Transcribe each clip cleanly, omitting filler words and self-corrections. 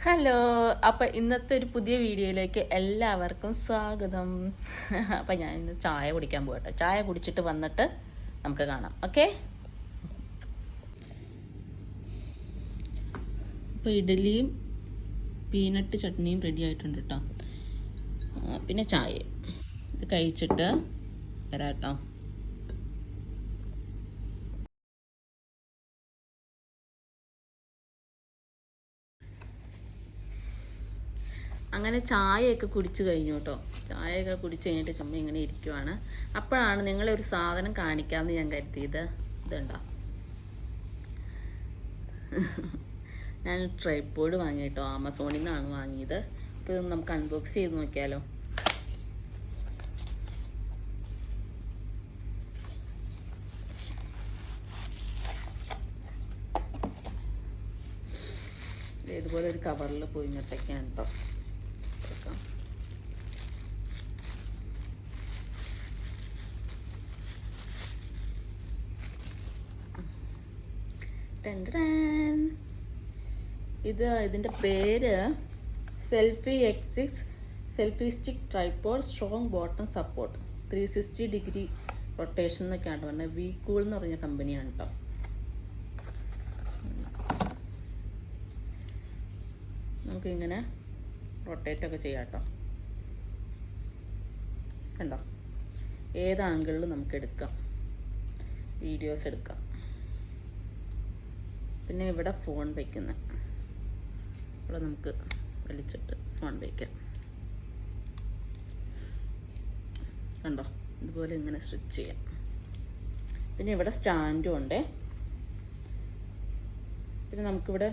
Hello, അപ്പോൾ ഇന്നത്തെ ഒരു പുതിയ വീഡിയോയിലേക്ക് എല്ലാവർക്കും സ്വാഗതം. അപ്പോൾ ഞാൻ ഇന്ന് ചായ കുടിക്കാൻ പോകട്ടെ. ചായ കുടിച്ചിട്ട് വന്നിട്ട് നമുക്ക് കാണാം. ഓക്കെ. അപ്പോൾ ഇഡലിയും പീനട്ട് ചട്നിയും റെഡി ആയിട്ടുണ്ട് കേട്ടോ. പിന്നെ ചായ ഇത് കഴിച്ചിട്ട് വരാം കേട്ടോ. അങ്ങനെ ചായയൊക്കെ കുടിച്ച് കഴിഞ്ഞു കേട്ടോ. ചായയൊക്കെ കുടിച്ച് കഴിഞ്ഞിട്ട് ചുമ്മാ ഇങ്ങനെ ഇരിക്കുവാണ്. അപ്പോഴാണ് നിങ്ങളെ ഒരു സാധനം കാണിക്കാമെന്ന് ഞാൻ കരുതിയത്. ഇതുണ്ടോ, ഞാൻ ട്രൈപോഡ് വാങ്ങി കേട്ടോ. ആമസോണിൽ നിന്നാണ് വാങ്ങിയത്. അപ്പോൾ ഇതൊന്ന് നമുക്ക് അൺബോക്സ് ചെയ്ത് നോക്കിയാലോ. ഇതുപോലെ ഒരു കവറിൽ പൊതിഞ്ഞിട്ടൊക്കെയാണ് കേട്ടോ. ഇതിൻ്റെ പേര് selfie X6 selfie stick tripod strong bottom support 360 degree rotation എന്നൊക്കെയാണ് പറഞ്ഞത്. വീകൂൾ എന്ന് പറഞ്ഞ കമ്പനിയാണ് കേട്ടോ. നമുക്കിങ്ങനെ റൊട്ടേറ്റൊക്കെ ചെയ്യാം കേട്ടോ. കണ്ടോ, ഏത് ആംഗിളിലും നമുക്ക് എടുക്കാം, വീഡിയോസ് എടുക്കാം. പിന്നെ ഇവിടെ ഫോൺ വയ്ക്കുന്നത്, ഇവിടെ നമുക്ക് വലിച്ചിട്ട് ഫോൺ വയ്ക്കാം. കണ്ടോ, ഇതുപോലെ ഇങ്ങനെ സ്റ്റിച്ച് ചെയ്യാം. പിന്നെ ഇവിടെ സ്റ്റാൻഡും ഉണ്ട്. പിന്നെ നമുക്കിവിടെ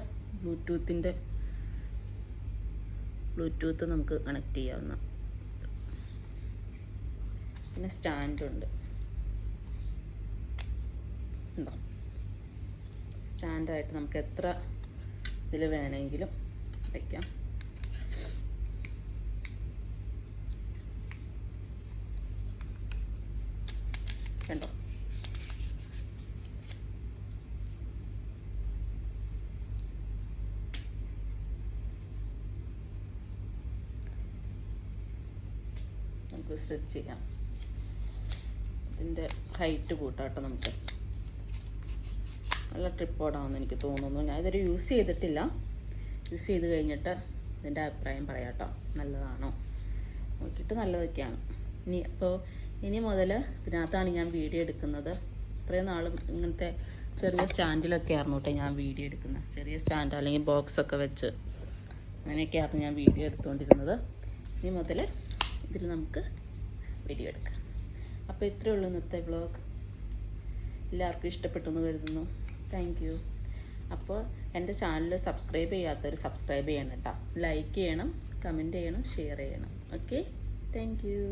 ബ്ലൂടൂത്ത് നമുക്ക് കണക്ട് ചെയ്യാവുന്ന, പിന്നെ സ്റ്റാൻഡും ഉണ്ട്. ഉണ്ടോ, സ്റ്റാൻഡായിട്ട് നമുക്ക് എത്ര ഇതിൽ വേണമെങ്കിലും വയ്ക്കാം. കണ്ടോ, നമുക്ക് സ്റ്റിച്ച് ചെയ്യാം. ഇതിൻ്റെ ഹൈറ്റ് കൂട്ടാട്ടോ നമുക്ക്. നല്ല ട്രിപ്പോർഡാണെന്ന് എനിക്ക് തോന്നുന്നു. ഞാൻ ഇതൊരു യൂസ് ചെയ്തിട്ടില്ല. യൂസ് ചെയ്ത് കഴിഞ്ഞിട്ട് ഇതിൻ്റെ അഭിപ്രായം പറയാം കേട്ടോ. നല്ലതാണോ നോക്കിയിട്ട് നല്ലതൊക്കെയാണ്. ഇനി മുതൽ ഇതിനകത്താണ് ഞാൻ വീഡിയോ എടുക്കുന്നത്. ഇത്രയും നാളും ഇങ്ങനത്തെ ചെറിയ സ്റ്റാൻഡിലൊക്കെ ആയിരുന്നു കേട്ടോ ഞാൻ വീഡിയോ എടുക്കുന്നത്. ചെറിയ സ്റ്റാൻഡ് അല്ലെങ്കിൽ ബോക്സൊക്കെ വെച്ച് അങ്ങനെയൊക്കെയായിരുന്നു ഞാൻ വീഡിയോ എടുത്തുകൊണ്ടിരുന്നത്. ഇനി മുതൽ ഇതിൽ നമുക്ക് വീഡിയോ എടുക്കാം. അപ്പോൾ ഇത്രയേ ഉള്ളൂ ഇന്നത്തെ വ്ളോഗ്. എല്ലാവർക്കും ഇഷ്ടപ്പെട്ടു എന്ന് കരുതുന്നു. Thank you. അപ്പോൾ എൻ്റെ ചാനൽ സബ്സ്ക്രൈബ് ചെയ്യാത്തവർ സബ്സ്ക്രൈബ് ചെയ്യണം കേട്ടോ. ലൈക്ക് ചെയ്യണം, കമൻറ്റ് ചെയ്യണം, ഷെയർ ചെയ്യണം. Okay, thank you.